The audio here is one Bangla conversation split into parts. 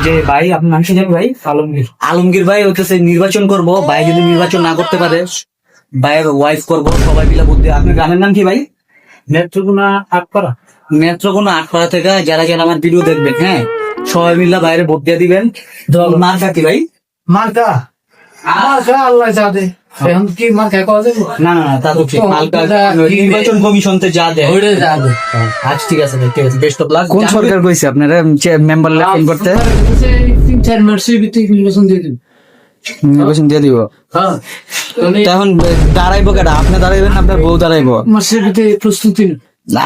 যে ভাই আপনার নাম কি জানি ভাই? আলমগীর। আলমগীর ভাই হচ্ছে নির্বাচন করব, ভাই যদি নির্বাচন না করতে পারে ভাইয়ের ওয়াইফ করব, সবাই মিলে ভোট দিয়ে। আপনার গ্রামের নাম কি ভাই? নেত্রকোনা আটপাড়া। নেত্রকোনা আটপাড়া থেকে যারা যারা আমার ভিডিও দেখবেন, হ্যাঁ, সবাই মিলে বাইরে ভোট দিয়ে দিবেন। মার্কা কি ভাই? মার্কা আল্লাহ যাবে। এখন কি মার্কা কওয়া যাবে? না না না, তা তো ঠিক। মার্কা নির্বাচন কমিশন থেকে যা দেয় ওইটা যাবে। আচ্ছা ঠিক আছে ভাই, ঠিক আছে, বেস্ট অফ লাক। কোন সরকার কইছে আপনারা মেম্বার ইলেকশন করতে? 3-4 মাসের ভিতরে নির্বাচন দিয়ে দিন। নির্বাচন দিয়ে দিব। হ্যাঁ, এখন দাঁড়াইবো কেটা? আপনি দাঁড়াইবেন না আপনার বউ দাঁড়াইবো? মাসের ভিতরে প্রস্তুতি নিন।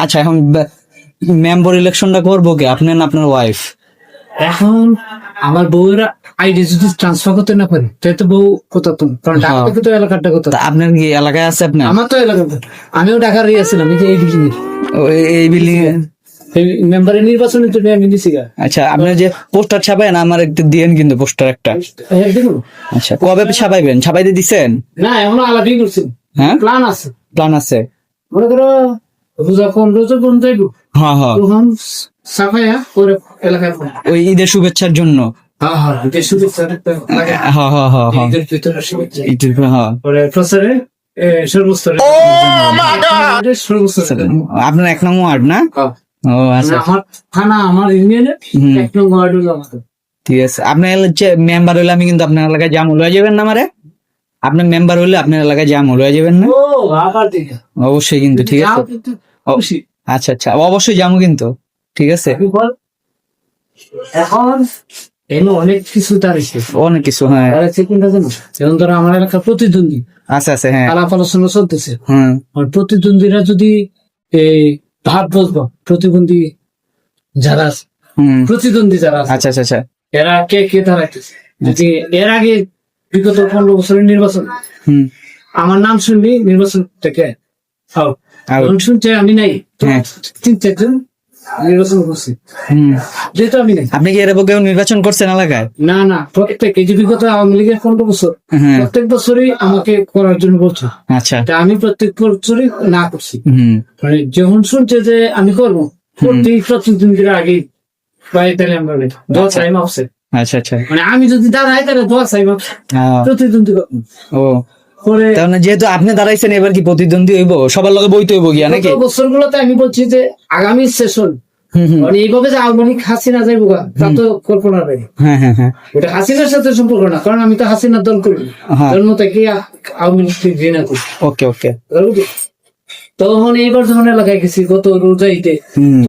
আচ্ছা, এখন মেম্বার ইলেকশনটা করবো কে, আপনি না আপনার ওয়াইফ? এখন আমার বউয়ের আইডি যদি ট্রান্সফার করতে না পারে তাহলে তো বউ কোথা তুমি, কারণ ঢাকা থেকে তো এলাকাটা কোথা। তা আপনার কি এলাকায় আছে আপনার? আমার তো এলাকাতে, আমিও ঢাকার ছিলাম, এই যে এই বিল্ডিং এই বিল্ডিং এই মেম্বারের নির্বাচনের জন্য আমি নিছি গা। আচ্ছা, আপনার যে পোস্টার ছাপায় না, আমার একটু দিয়েন কিন্তু পোস্টার একটা। দেখুন, আচ্ছা, কবে ছাপাইবেন? ছাপাইতে দিচ্ছেন? না এখনো আলাদাই করছি, হ্যাঁ প্ল্যান আছে। প্ল্যান আছে? মনে করো রোজা পর্যন্ত যাইব, হ্যাঁ হ্যাঁ, তখন সাফাইয়া করে এলাকায় ওই ঈদের শুভেচ্ছার জন্য। হ্যাঁ হ্যাঁ, যে শুভেচ্ছা লাগে। হ্যাঁ হ্যাঁ হ্যাঁ হ্যাঁ, ঈদের ভিতরে শুভেচ্ছা ঈদের, হ্যাঁ। পরে প্রচারে সর্বস্তরে সর্বস্তরে। আপনার 1 নং ওয়ার্ড না? হ্যাঁ। ও আচ্ছা, আমার থানা, আমার ইউনিয়নের 1 নং ওয়ার্ড হলো আমাদের। ঠিক আছে। আপনার মেম্বার হইলে আমি কিন্তু আপনার এলাকায় জাম লয়ে যাবেন না আমারে? আপনার মেম্বার হইলে আপনার এলাকায় জাম লয়ে যাবেন না? ও আবার দিকে অবশ্যই কিন্তু, ঠিক আছে। যাও কিন্তু খুশি। আচ্ছা আচ্ছা, অবশ্যই যাবো কিন্তু, ঠিক আছে। এখন এমন অনেক কিছু দাঁড়িয়েছে, অনেক কিছু, হ্যাঁ। দাঁড়াচ্ছে কোনটা জানো? যেমন ধরো আমার এলাকার প্রতিদ্বন্দ্বী আচ্ছা আচ্ছা, হ্যাঁ আলাপ আলোচনা চলতেছে। হ্যাঁ। আর প্রতিদ্বন্দ্বীরা যদি এই ভাব বলবো, প্রতিবন্ধী যারা আছে, প্রতিদ্বন্দ্বী যারা আছে, আচ্ছা আচ্ছা আচ্ছা, এরা কে কে দাঁড়াইতেছে, যদি এর আগে বিগত 15 বছরের নির্বাচন আমার নাম শুনলি নির্বাচন থেকে শুনছে আমি নাই, হ্যাঁ। 3-4 জন নির্বাচন করছি, যেহেতু আমি নাই। আপনি কি এর আগে কেউ নির্বাচন করছেন এলাকায়? না না, প্রত্যেক এই যে বিগত আওয়ামী লীগের 15 বছর, হ্যাঁ। প্রত্যেক বছরই আমাকে করার জন্য বলছে। আচ্ছা, তা আমি প্রত্যেক বছরই না করছি। মানে যখন শুনছে যে আমি করবো, প্রত্যেক প্রতিদ্বন্দ্বীরা আগে তাহলে আমরা দোয়া চাই মাপছে। আচ্ছা আচ্ছা, মানে আমি যদি দাঁড়াই তাহলে দোয়া চাই মাপছে প্রতিদ্বন্দ্বী। ও পরে তার মানে যেহেতু আপনি দাঁড়াইছেন, এবার কি প্রতিদ্বন্দ্বী হইব? সবার লগে বইতে হইব গিয়া নাকি? বছর গুলোতে আমি বলছি যে আগামী সেশন মানে এইভাবে যে আওয়ামী লীগ হাসিনা যাইব তা তো কল্পনা নেই। হ্যাঁ হ্যাঁ হ্যাঁ, ওটা হাসিনার সাথে সম্পর্ক না, কারণ আমি তো হাসিনার দল করি, জন্ম থেকে আওয়ামী লীগ ঘৃণা করি। ওকে ওকে। তখন এইবার যখন এলাকায় গেছি গত রোজাইতে